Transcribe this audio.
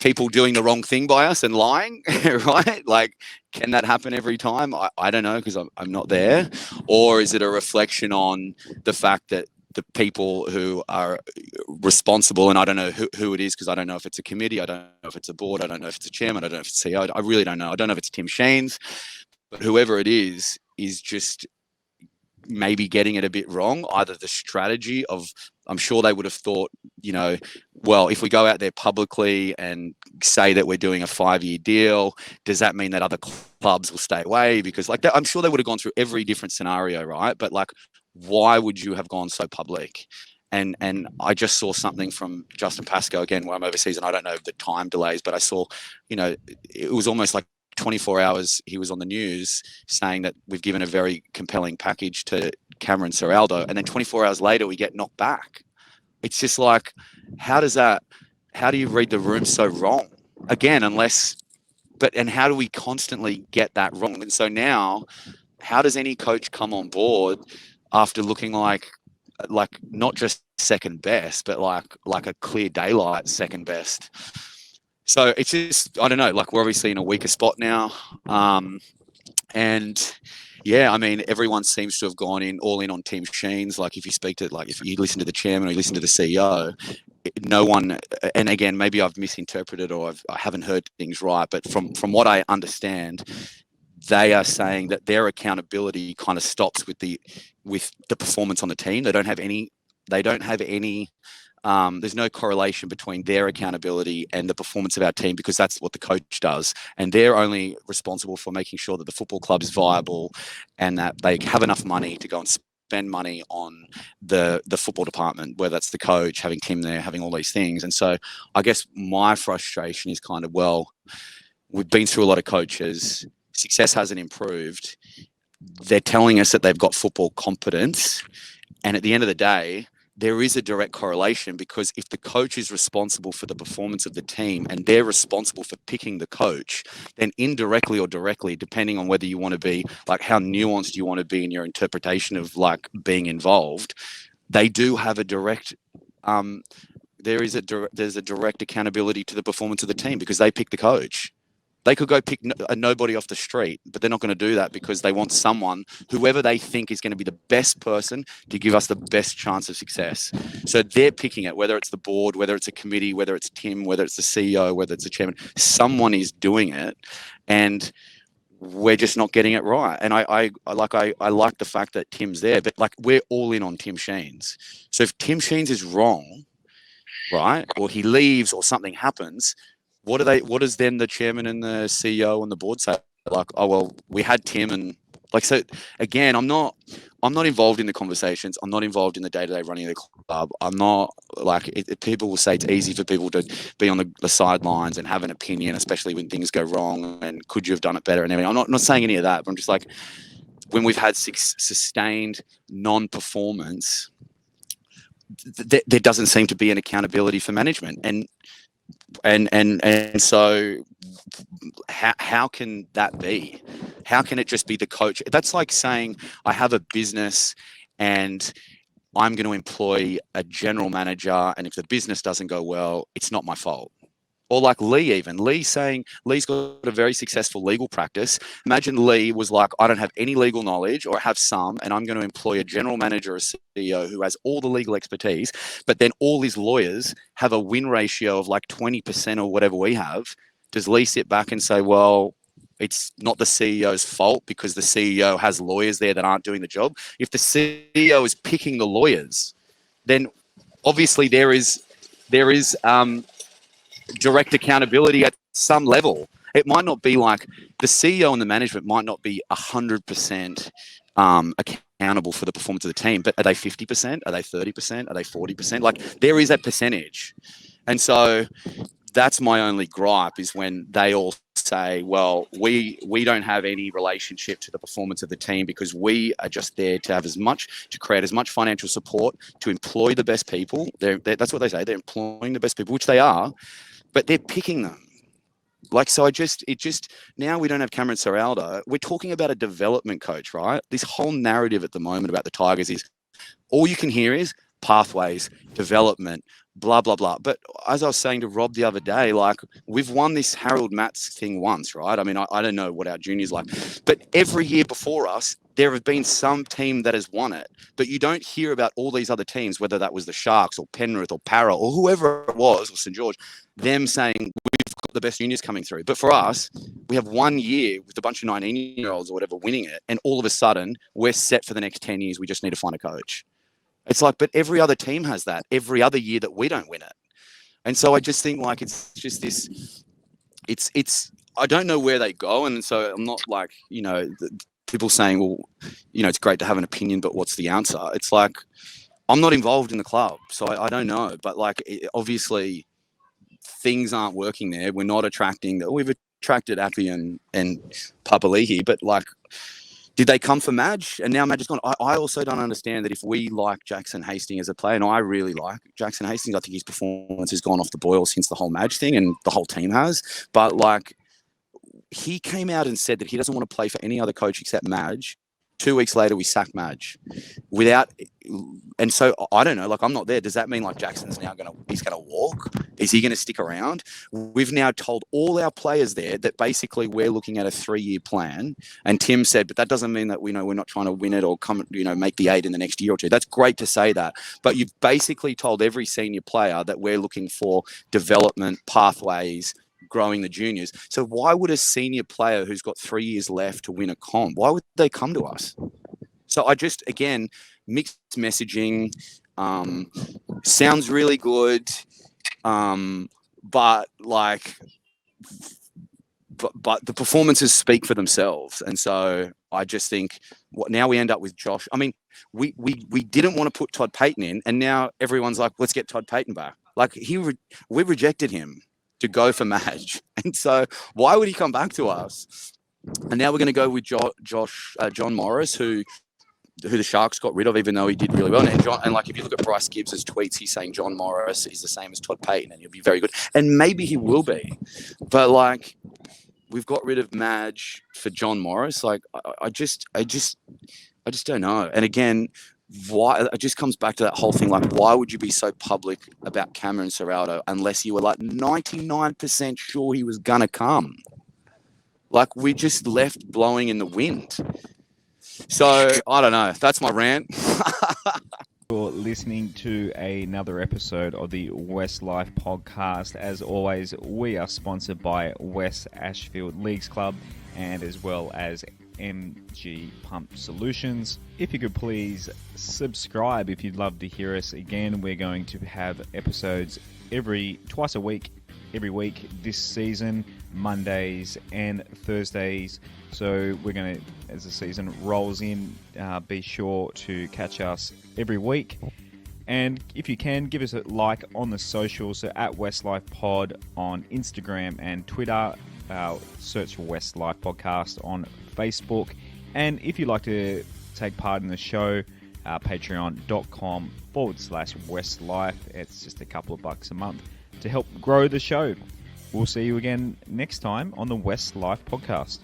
people doing the wrong thing by us and lying, right? Like, can that happen every time? I don't know, because I'm not there. Or is it a reflection on the fact that the people who are responsible, and I don't know who it is, because I don't know if it's a committee, I don't know if it's a board, I don't know if it's a chairman, I don't know if it's CEO, I really don't know. I don't know if it's Tim Sheens, but whoever it is just maybe getting it a bit wrong. Either the strategy of, I'm sure they would have thought, well, if we go out there publicly and say that we're doing a 5-year deal, does that mean that other clubs will stay away? Because like that, I'm sure they would have gone through every different scenario, right? But like, why would you have gone so public? And I just saw something from Justin Pascoe, again, while I'm overseas, and I don't know the time delays, but I saw, it was almost like 24 hours he was on the news saying that we've given a very compelling package to Cameron Ciraldo, and then 24 hours later we get knocked back. It's just like, how do you read the room so wrong? Again, and how do we constantly get that wrong? And so now, how does any coach come on board after looking like not just second best, but like a clear daylight second best? So it's just, I don't know, like we're obviously in a weaker spot now. And yeah, I mean, everyone seems to have gone all in on Tim Sheens. Like if you speak to, like if you listen to the chairman or you listen to the CEO, no one, and again, maybe I've misinterpreted or I haven't heard things right, but from what I understand, they are saying that their accountability kind of stops with the performance on the team. They don't have any there's no correlation between their accountability and the performance of our team, because that's what the coach does. And they're only responsible for making sure that the football club is viable and that they have enough money to go and spend money on the football department, whether that's the coach, having Tim there, having all these things. And so I guess my frustration is kind of, well, we've been through a lot of coaches. Success hasn't improved. They're telling us that they've got football competence. And at the end of the day, there is a direct correlation, because if the coach is responsible for the performance of the team and they're responsible for picking the coach, then indirectly or directly, depending on whether you want to be like how nuanced you want to be in your interpretation of like being involved, they do have a direct there's a direct accountability to the performance of the team, because they pick the coach. They could go pick a nobody off the street, but they're not going to do that, because they want someone, whoever they think is going to be the best person to give us the best chance of success. So they're picking it, whether it's the board, whether it's a committee, whether it's Tim, whether it's the CEO, whether it's the chairman, someone is doing it, and we're just not getting it right. And I like the fact that Tim's there, but like we're all in on Tim Sheens. So if Tim Sheens is wrong, right, or he leaves or something happens, what does then the chairman and the CEO and the board say? Like, oh, well, we had Tim, and like, so again, I'm not involved in the conversations. I'm not involved in the day-to-day running of the club. I'm not like, people will say it's easy for people to be on the sidelines and have an opinion, especially when things go wrong and could you have done it better and everything. I'm not saying any of that, but I'm just like, when we've had sustained non-performance, there doesn't seem to be an accountability for management. And so how can that be? How can it just be the coach? That's like saying I have a business and I'm going to employ a general manager, and if the business doesn't go well, it's not my fault. Or like Lee saying Lee's got a very successful legal practice. Imagine Lee was like, I don't have any legal knowledge, or have some, and I'm going to employ a general manager or CEO who has all the legal expertise, but then all his lawyers have a win ratio of like 20% or whatever we have. Does Lee sit back and say, well, it's not the CEO's fault because the CEO has lawyers there that aren't doing the job? If the CEO is picking the lawyers, then obviously there is direct accountability at some level. It might not be like the CEO and the management might not be 100% accountable for the performance of the team, but are they 50%? Are they 30%? Are they 40%? Like there is a percentage. And so that's my only gripe, is when they all say, well, we don't have any relationship to the performance of the team because we are just there to create as much financial support, to employ the best people. That's what they say. They're employing the best people, which they are, but they're picking them. Like, so now we don't have Cameron Ciraldo. We're talking about a development coach, right? This whole narrative at the moment about the Tigers is all you can hear is pathways, development, blah, blah, blah. But as I was saying to Rob the other day, like, we've won this Harold Matts thing once, right? I mean, I don't know what our juniors like, but every year before us, there have been some team that has won it, but you don't hear about all these other teams, whether that was the Sharks or Penrith or Para or whoever it was, or St. George, them saying, we've got the best juniors coming through. But for us, we have 1 year with a bunch of 19-year-olds or whatever winning it, and all of a sudden, we're set for the next 10 years. We just need to find a coach. It's like, but every other team has that every other year that we don't win it. And so I just think, like, it's just this, it's, I don't know where they go. And so I'm not like, people saying, well, it's great to have an opinion, but what's the answer? It's like, I'm not involved in the club, so I don't know. But like, obviously things aren't working there. We're not attracting, we've attracted Appy and Papali'i, but like, did they come for Madge? And now Madge is gone. I also don't understand that if we like Jackson Hastings as a player, and I really like Jackson Hastings, I think his performance has gone off the boil since the whole Madge thing, and the whole team has. But like, he came out and said that he doesn't want to play for any other coach except Madge. 2 weeks later, we sacked Madge and so I don't know, like, I'm not there. Does that mean like Jackson's now he's going to walk? Is he going to stick around? We've now told all our players there that basically we're looking at a 3-year plan. And Tim said, but that doesn't mean that we're not trying to win it or come, make the 8 in the next year or two. That's great to say that. But you've basically told every senior player that we're looking for development pathways, growing the juniors. So why would a senior player who's got 3 years left to win a comp, why would they come to us? So I just, again, mixed messaging, sounds really good, but like, but the performances speak for themselves. And so I just think now we end up with Josh. I mean, we didn't want to put Todd Payton in, and now everyone's like, let's get Todd Payton back. Like, we rejected him to go for Madge. And so why would he come back to us? And now we're going to go with John Morris, who the Sharks got rid of, even though he did really well. And like, if you look at Bryce Gibbs' tweets, he's saying John Morris is the same as Todd Payton, and he'll be very good. And maybe he will be. But like, we've got rid of Madge for John Morris. Like, I just don't know. And again, why it just comes back to that whole thing. Like, why would you be so public about Cameron Ciraldo unless you were like 99% sure he was gonna come? Like, we just left blowing in the wind. So I don't know. That's my rant. You're listening to another episode of the West Life podcast. As always, we are sponsored by West Ashfield Leagues Club and as well as MG Pump Solutions. If you could please subscribe if you'd love to hear us again. We're going to have episodes twice a week, every week this season, Mondays and Thursdays. So we're going to, as the season rolls in, be sure to catch us every week. And if you can, give us a like on the socials, so at Westlife Pod on Instagram and Twitter. Search for Westlife Podcast on Facebook. And if you'd like to take part in the show, patreon.com/Westlife. It's just a couple of bucks a month to help grow the show. We'll see you again next time on the West Life Podcast.